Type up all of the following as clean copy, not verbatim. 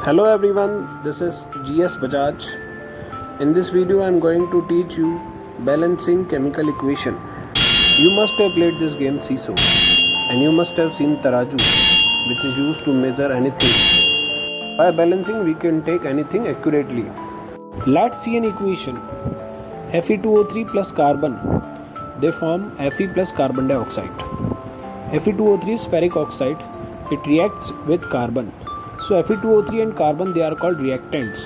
Hello everyone, this is GS Bajaj. In this video I am going to teach you balancing chemical equation. You must have played this game Seesaw and you must have seen Taraju, which is used to measure anything. By balancing we can take anything accurately. Let's see an equation. Fe2O3 plus carbon, they form Fe plus carbon dioxide. Fe2O3 is ferric oxide, it reacts with carbon. So Fe2O3 and carbon, they are called reactants,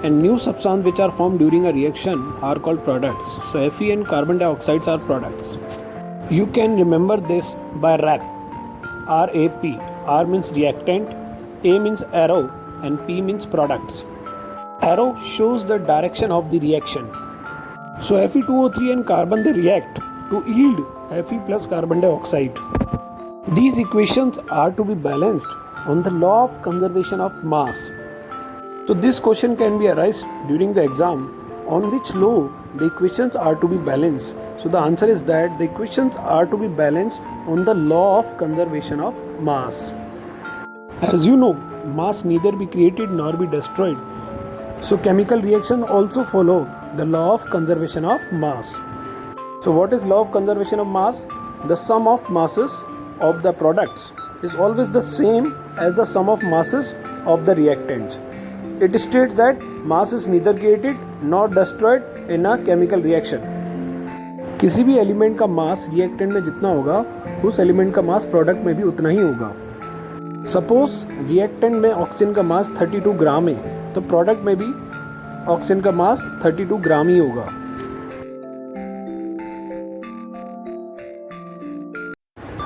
and new substances which are formed during a reaction are called products. So Fe and carbon dioxides are products. You can remember this by RAP. RAP. R means reactant, A means arrow, and P means products. Arrow shows the direction of the reaction. So Fe2O3 and carbon, they react to yield Fe plus carbon dioxide. These equations are to be balanced on the law of conservation of mass. So this question can be arised during the exam, on which law the equations are to be balanced. So the answer is that the equations are to be balanced on the law of conservation of mass. As you know, mass neither be created nor be destroyed. So chemical reactions also follow the law of conservation of mass. So what is law of conservation of mass? The sum of masses of the products is always the same as the sum of masses of the reactants. It states that mass is neither created nor destroyed in a chemical reaction. किसी भी element का मास reactant में जितना होगा, उस element का मास product में भी उतना ही होगा. सपोज रिएक्टेंट में ऑक्सीजन का मास 32 ग्राम है, तो प्रोडक्ट में भी ऑक्सीजन का मास 32 ग्राम ही होगा.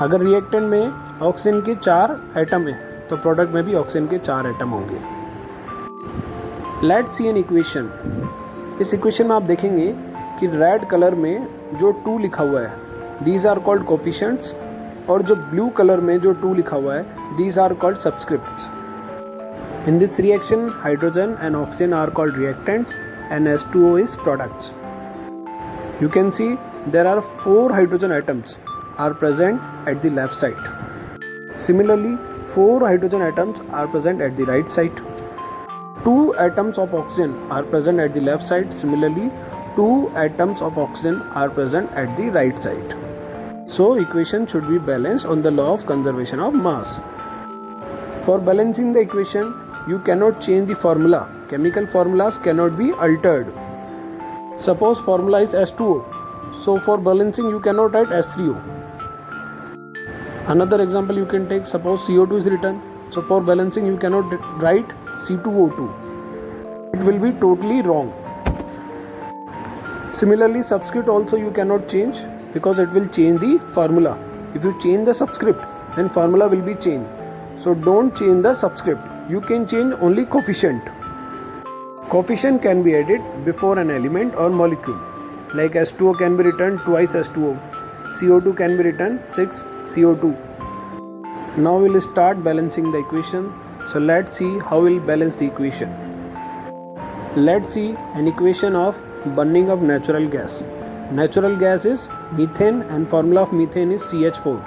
अगर रिएक्टेंट में ऑक्सीजन के 4 एटम है, तो प्रोडक्ट में भी ऑक्सीजन के 4 एटम होंगे. Let's see an equation. इस इक्वेशन में आप देखेंगे कि रेड कलर में जो 2 लिखा हुआ है, दीज आर कॉल्ड कोफिशिएंट्स, और जो ब्लू कलर में जो 2 लिखा हुआ है, these are called subscripts. In this reaction hydrogen and oxygen are called reactants and H2O is products. You can see there are 4 hydrogen atoms are present at the left side. Similarly, 4 hydrogen atoms are present at the right side. 2 atoms of oxygen are present at the left side. Similarly, 2 atoms of oxygen are present at the right side. So equation should be balanced on the law of conservation of mass. For balancing the equation, you cannot change the formula. Chemical formulas cannot be altered. Suppose formula is H2O. So for balancing you cannot write H3O. Another example you can take, suppose CO2 is written. So for balancing you cannot write C2O2. It will be totally wrong. Similarly, subscript also you cannot change because it will change the formula. If you change the subscript, then formula will be changed. So don't change the subscript. You can change only coefficient. Coefficient can be added before an element or molecule. Like H2O can be written twice H2O. CO2 can be written 6 CO2. Now we'll start balancing the equation. So let's see how we'll balance the equation. Let's see an equation of burning of natural gas. Natural gas is methane and formula of methane is CH4.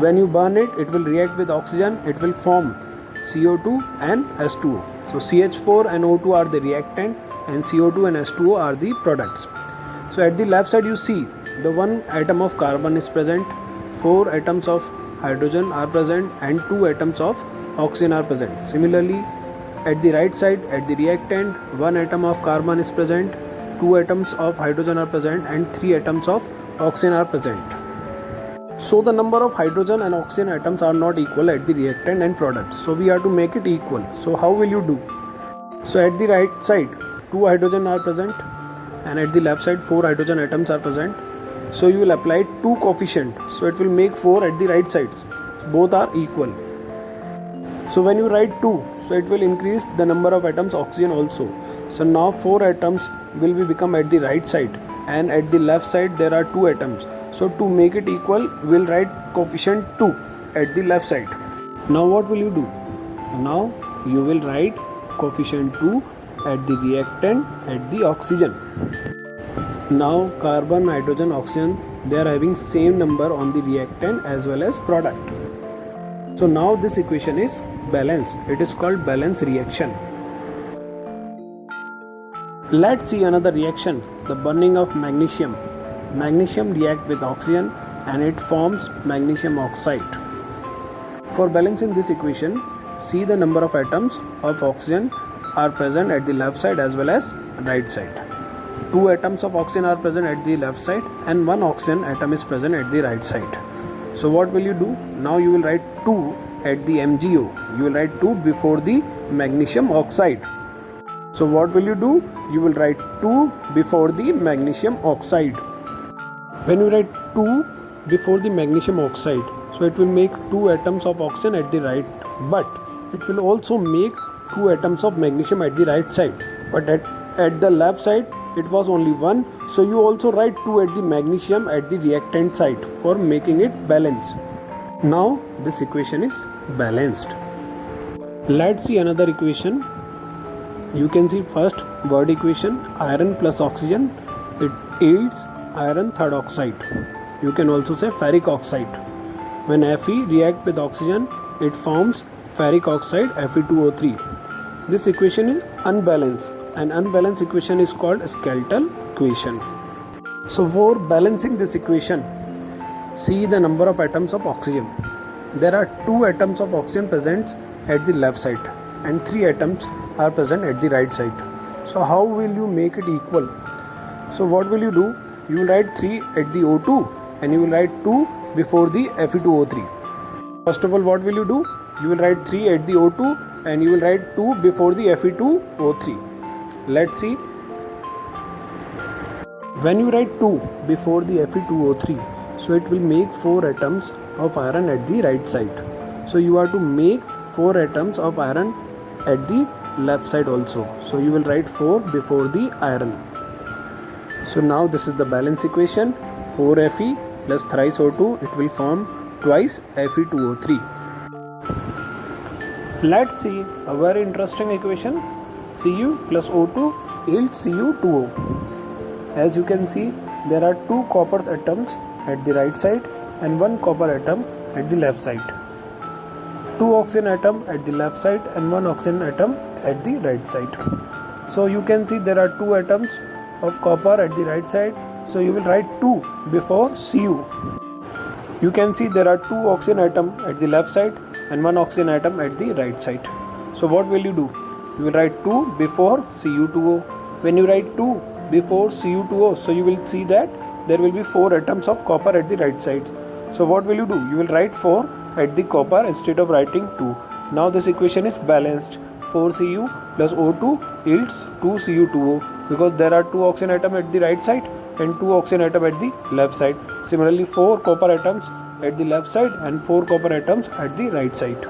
When you burn it, it will react with oxygen, it will form CO2 and H2O. So CH4 and O2 are the reactant and CO2 and H2O are the products. So at the left side you see the 1 atom of carbon is present, 4 atoms of hydrogen are present and 2 atoms of oxygen are present. Similarly, at the right side, at the reactant, 1 atom of carbon is present, 2 atoms of hydrogen are present and 3 atoms of oxygen are present. So the number of hydrogen and oxygen atoms are not equal at the reactant and products. So we have to make it equal. So how will you do? So at the right side 2 hydrogen are present and at the left side 4 hydrogen atoms are present. So you will apply 2 coefficient. So it will make 4 at the right sides. Both are equal. So when you write 2, so it will increase the number of atoms oxygen also. So now 4 atoms will become at the right side and at the left side there are 2 atoms. So to make it equal, we will write coefficient 2 at the left side. Now what will you do? Now you will write coefficient 2 at the reactant at the oxygen. Now carbon, hydrogen, oxygen, they are having same number on the reactant as well as product. So now this equation is balance. It is called balance reaction. Let's see another reaction, the burning of magnesium. Magnesium reacts with oxygen and it forms magnesium oxide. For balancing this equation, see the number of atoms of oxygen are present at the left side as well as right side. 2 atoms of oxygen are present at the left side and 1 oxygen atom is present at the right side. So what will you do? Now you will write 2 at the MgO. You will write 2 before the magnesium oxide. So what will you do? You will write 2 before the magnesium oxide. When you write 2 before the magnesium oxide, so it will make 2 atoms of oxygen at the right, but it will also make 2 atoms of magnesium at the right side. But at the left side, it was only 1. So you also write 2 at the magnesium at the reactant side for making it balanced. Now this equation is balanced. Let's see another equation. You can see first word equation, iron plus oxygen, it yields iron third oxide. You can also say ferric oxide. When Fe reacts with oxygen, it forms ferric oxide Fe2O3. This equation is unbalanced. An unbalanced equation is called skeletal equation. So for balancing this equation, see the number of atoms of oxygen. There are 2 atoms of oxygen present at the left side and 3 atoms are present at the right side. So how will you make it equal? So what will you do? You will write 3 at the O2 and you will write 2 before the Fe2O3. First of all, what will you do? You will write 3 at the O2 and you will write 2 before the Fe2O3. Let's see. When you write 2 before the Fe2O3, so it will make 4 atoms of iron at the right side. So you have to make 4 atoms of iron at the left side also. So you will write 4 before the iron. So now this is the balance equation. 4Fe plus thrice O2, it will form twice Fe2O3. Let's see a very interesting equation. Cu plus O2 yields Cu2O. As you can see, there are 2 copper atoms at the right side and 1 copper atom at the left side. 2 oxygen atom at the left side and 1 oxygen atom at the right side. So you can see there are 2 atoms of copper at the right side. So you will write 2 before Cu. You can see there are 2 oxygen atom at the left side and 1 oxygen atom at the right side. So what will you do? You will write 2 before Cu2O. When you write 2 before Cu2O, so you will see that there will be 4 atoms of copper at the right side. So what will you do? You will write 4 at the copper instead of writing 2. Now this equation is balanced. 4Cu plus O2 yields 2Cu2O because there are 2 oxygen atoms at the right side and 2 oxygen atoms at the left side. Similarly, 4 copper atoms at the left side and 4 copper atoms at the right side.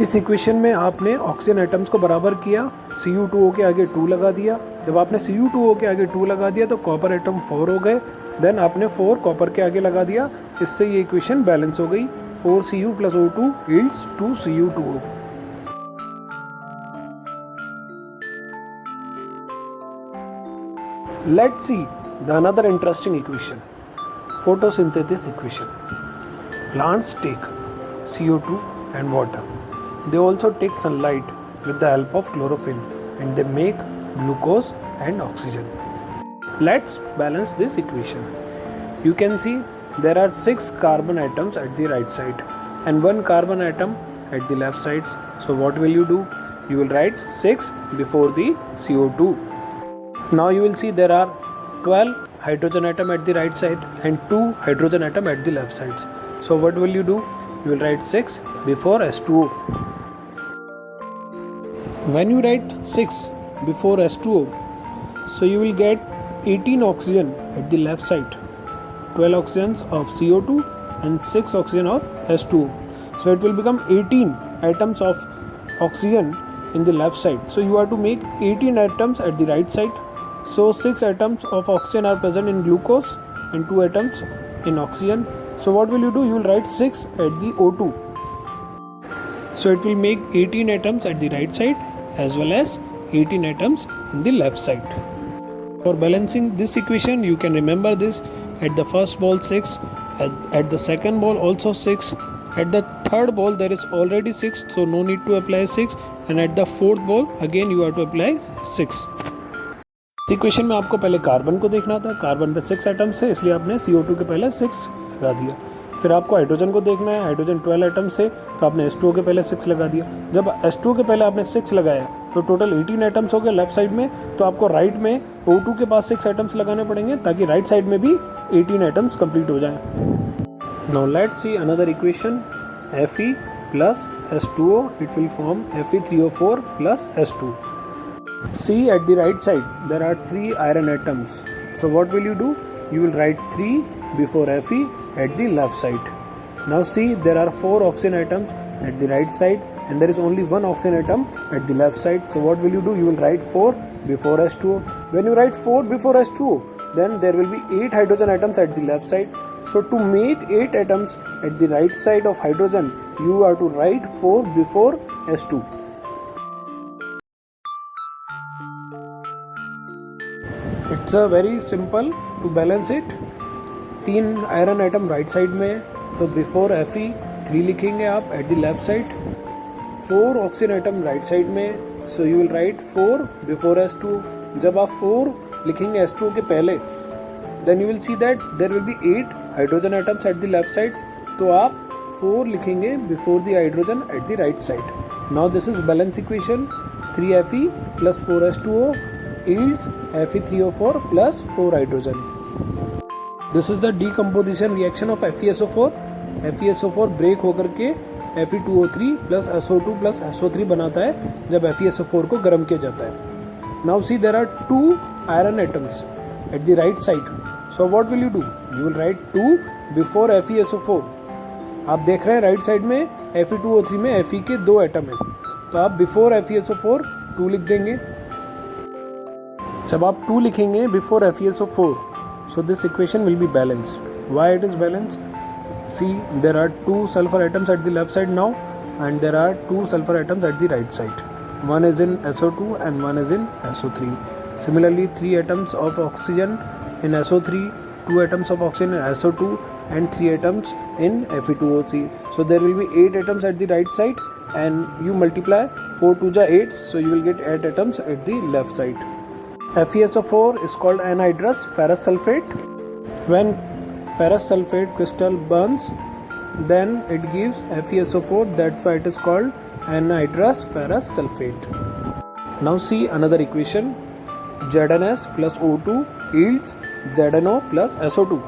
इस इक्वेशन में आपने oxygen atoms को बराबर किया, Cu2O के आगे 2 लगा दिया. जब आपने Cu2O के आगे 2 लगा दिया तो कॉपर एटम 4 हो गए. देन आपने 4 कॉपर के आगे लगा दिया. इससे ये इक्वेशन बैलेंस हो गई. 4Cu plus O2 yields 2Cu2O. Let's see the another interesting equation, photosynthesis equation. Plants take CO2 and water. They also take sunlight with the help of chlorophyll and they make glucose and oxygen. Let's balance this equation. You can see there are 6 carbon atoms at the right side and 1 carbon atom at the left side. So what will you do? You will write 6 before the CO2. Now you will see there are 12 hydrogen atom at the right side and 2 hydrogen atom at the left side. So what will you do? You will write 6 before H2O. When you write 6 before H2O, so you will get 18 oxygen at the left side, 12 oxygens of CO2 and 6 oxygen of H2O. So it will become 18 atoms of oxygen in the left side. So you have to make 18 atoms at the right side. So 6 atoms of oxygen are present in glucose and 2 atoms in oxygen. So what will you do? You will write 6 at the O2. So it will make 18 atoms at the right side as well as 18 atoms in the left side. For balancing this equation, you can remember this: at the first ball 6, at the second ball also 6, at the third ball there is already 6, so no need to apply 6, and at the fourth ball again you have to apply 6. इस इक्वेशन में आपको पहले carbon को देखना था, carbon पे 6 atoms है इसलिए आपने CO2 के पहले 6 लगा दिया। फिर आपको हाइड्रोजन को देखना है, हाइड्रोजन 12 एटम्स है तो आपने H2O के पहले 6 लगा दिया। जब H2O के पहले आपने 6 लगाया तो टोटल 18 एटम्स हो गए लेफ्ट साइड में, तो आपको राइट में O2 के पास 6 एटम्स लगाने पड़ेंगे ताकि राइट साइड में भी 18 एटम्स कंप्लीट हो जाएं। Now let's see another equation, Fe plus H2O, it will form Fe3O4 plus H2. See at the right side there are 3 iron atoms, so what will you do? You will write 3 before Fe at the left side. Now see there are 4 oxygen atoms at the right side and there is only 1 oxygen atom at the left side, so what will you do? You will write 4 before H2O. When you write 4 before H2O, then there will be 8 hydrogen atoms at the left side. So to make 8 atoms at the right side of hydrogen, you have to write 4 before H2. It's a very simple to balance it. 3 iron atom right side में है, so before Fe 3 लिखेंगे आप at the left side. 4 oxygen atom right side में है, so you will write 4 before H2. जब आप 4 लिखेंगे H2 के पहले, then you will see that there will be 8 hydrogen atoms at the left side, तो आप 4 लिखेंगे before the hydrogen at the right side. Now this is balance equation. 3Fe plus 4H2O yields Fe3O4 plus 4 hydrogen. This is the decomposition reaction of FeSO4. FeSO4 break होकर के Fe2O3 plus SO2 plus SO3 बनाता है जब FeSO4 को गर्म किया जाता है. Now see there are 2 iron atoms at the right side. So what will you do? You will write 2 before FeSO4. आप देख रहे हैं राइट साइड में Fe2O3 में Fe के 2 एटम हैं, तो आप बिफोर FeSO4 2 लिख देंगे. जब आप 2 लिखेंगे before FeSO4, so this equation will be balanced. Why it is balanced? See, there are 2 sulfur atoms at the left side now and there are 2 sulfur atoms at the right side. One is in SO2 and one is in SO3. Similarly, 3 atoms of oxygen in SO3, 2 atoms of oxygen in SO2 and 3 atoms in Fe2O3. So there will be 8 atoms at the right side and you multiply 4 to the 8, so you will get 8 atoms at the left side. FeSO4 is called anhydrous ferrous sulfate. When ferrous sulfate crystal burns, then it gives FeSO4, that's why it is called anhydrous ferrous sulfate. Now see another equation. ZnS plus O2 yields ZnO plus SO2.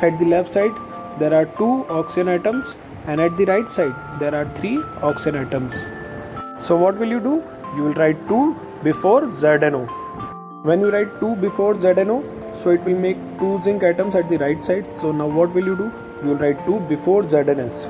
At the left side there are 2 oxygen atoms and at the right side there are 3 oxygen atoms. So what will you do? You will write 2 before ZnO. When you write 2 before ZnO, so it will make 2 zinc atoms at the right side. So now what will you do? You will write 2 before ZnS.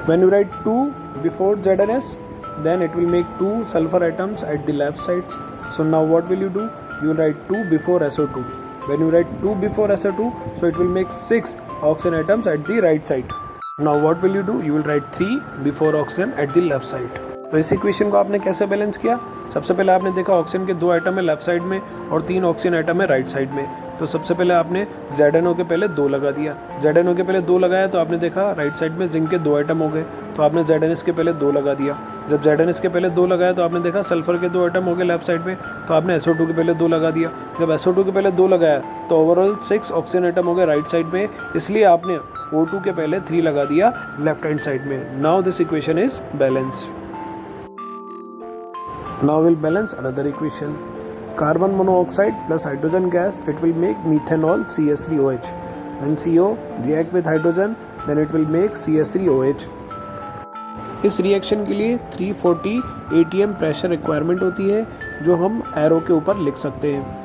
When you write 2 before ZnS, then it will make 2 sulfur atoms at the left sides. So now what will you do? You will write 2 before SO2. When you write 2 before SO2, so it will make 6 oxygen atoms at the right side. Now what will you do? You will write 3 before oxygen at the left side. तो इस equation को आपने कैसे balance किया? सबसे पहले आपने देखा ऑक्सीजन के 2 एटम है लेफ्ट साइड में और 3 ऑक्सीजन एटम है राइट साइड में, तो सबसे पहले आपने ZnO के पहले 2 लगा दिया. ZnO के पहले 2 लगाया तो आपने देखा राइट साइड में जिंक के 2 एटम हो गए, तो आपने ZnS के पहले 2 लगा दिया. जब ZnS के पहले 2 लगाया तो आपने देखा सल्फर के 2 एटम हो गए लेफ्ट साइड में, तो आपने SO2 के पहले 2 लगा दिया. जब SO2 के पहले 2 लगाया तो ओवरऑल 6 ऑक्सीजन एटम हो गए राइट साइड में, इसलिए आपने O2 के पहले 3 लगा दिया लेफ्ट हैंड साइड में. Now this equation is balanced. Now we'll balance another equation. Carbon monoxide plus hydrogen gas, it will make methanol CH3OH. When CO react with hydrogen, then it will make CH3OH. इस reaction के लिए 340 atm pressure requirement होती है जो हम arrow के ऊपर लिख सकते हैं.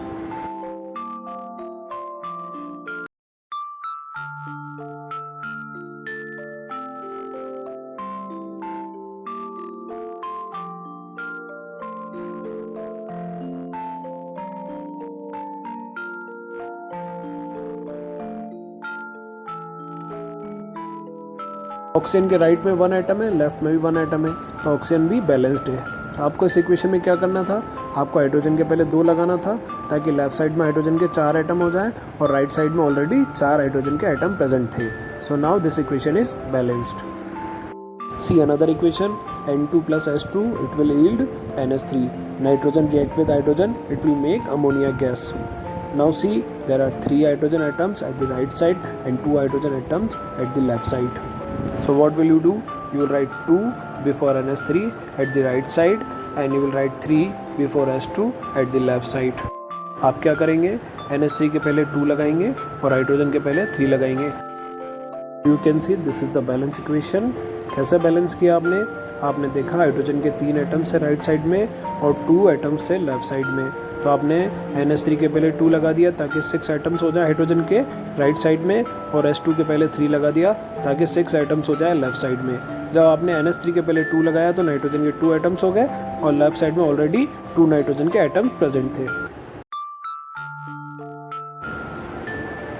ऑक्सीजन के राइट में 1 एटम है, लेफ्ट में भी 1 एटम है, तो ऑक्सीजन भी बैलेंस्ड है. आपको इस इक्वेशन में क्या करना था? आपको हाइड्रोजन के पहले 2 लगाना था ताकि लेफ्ट साइड में हाइड्रोजन के 4 एटम हो जाए और राइट साइड में ऑलरेडी 4 हाइड्रोजन के एटम प्रेजेंट थे. So now this equation is balanced. See another equation, N2 plus H2, it will yield NH3. Nitrogen react with hydrogen, it will make ammonia gas. Now see, there are 3 hydrogen atoms at the right side and 2 hydrogen atoms at the left side. So what will you do? You will write 2 before NH3 at the right side and you will write 3 before H2 at the left side. आप क्या करेंगे? NH3 के पहले 2 लगाएंगे और hydrogen के पहले 3 लगाएंगे. You can see this is the balance equation. कैसे बैलेंस किया आपने देखा हाइड्रोजन के 3 एटम्स से राइट साइड में और 2 एटम्स से लेफ्ट साइड में. तो आपने NH3 के पहले 2 लगा दिया ताकि 6 एटम्स हो जाए हाइड्रोजन के राइट साइड में और H2 के पहले 3 लगा दिया ताकि 6 एटम्स हो जाए लेफ्ट साइड में. जब आपने NH3 के पहले 2 लगाया तो नाइट्रोजन के 2 एटम्स हो गए और लेफ्ट साइड में ऑलरेडी 2 नाइट्रोजन के एटम्स प्रेजेंट थे.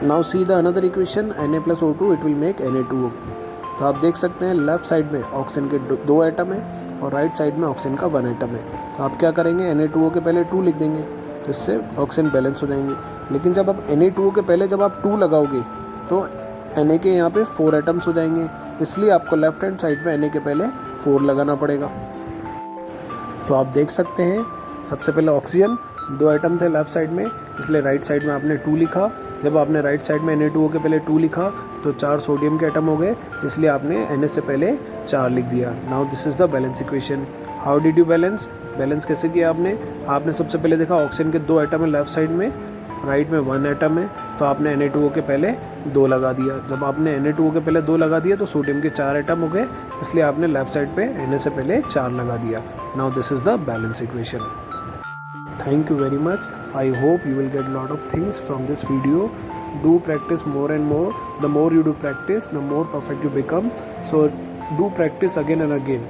Now see the another equation, Na plus O2 it will make Na2O. तो आप देख सकते हैं लेफ्ट साइड में ऑक्सीजन के 2 एटम है और राइट साइड में ऑक्सीजन का 1 एटम है. तो आप क्या करेंगे, Na2O के पहले 2 लिख देंगे तो इससे ऑक्सीजन बैलेंस हो जाएंगे. लेकिन जब आप Na2O के पहले जब आप 2 लगाओगे तो Na के यहाँ पे 4 एटम्स हो जाएंगे, इसलिए आपको लेफ्ट हैंड साइड में Na के पहले 4 लगाना पड़ेगा. तो आप देख सकते हैं सबसे पहले ऑक्सीजन 2 एटम थे लेफ्ट साइड में, इसलिए राइट साइड में आपने 2 लिखा. जब आपने राइट साइड में Na2O के पहले 2 लिखा तो 4 सोडियम के एटम हो गए, इसलिए आपने Na से पहले 4 लिख दिया. Now this is the balance equation. How did you balance कैसे किया आपने सबसे पहले देखा ऑक्सीजन के 2 एटम है लेफ्ट साइड में, राइट में 1 एटम है, तो आपने Na2O के पहले 2 लगा दिया. जब आपने Na2O के पहले 2 लगा दिया तो सोडियम के 4 एटम हो गए, इसलिए आपने लेफ्ट साइड पे Na से पहले 4 लगा दिया. Now this is the balance equation. Thank you very much. I hope you will get a lot of things from this video. Do practice more and more. The more you do practice, the more perfect you become. So do practice again and again.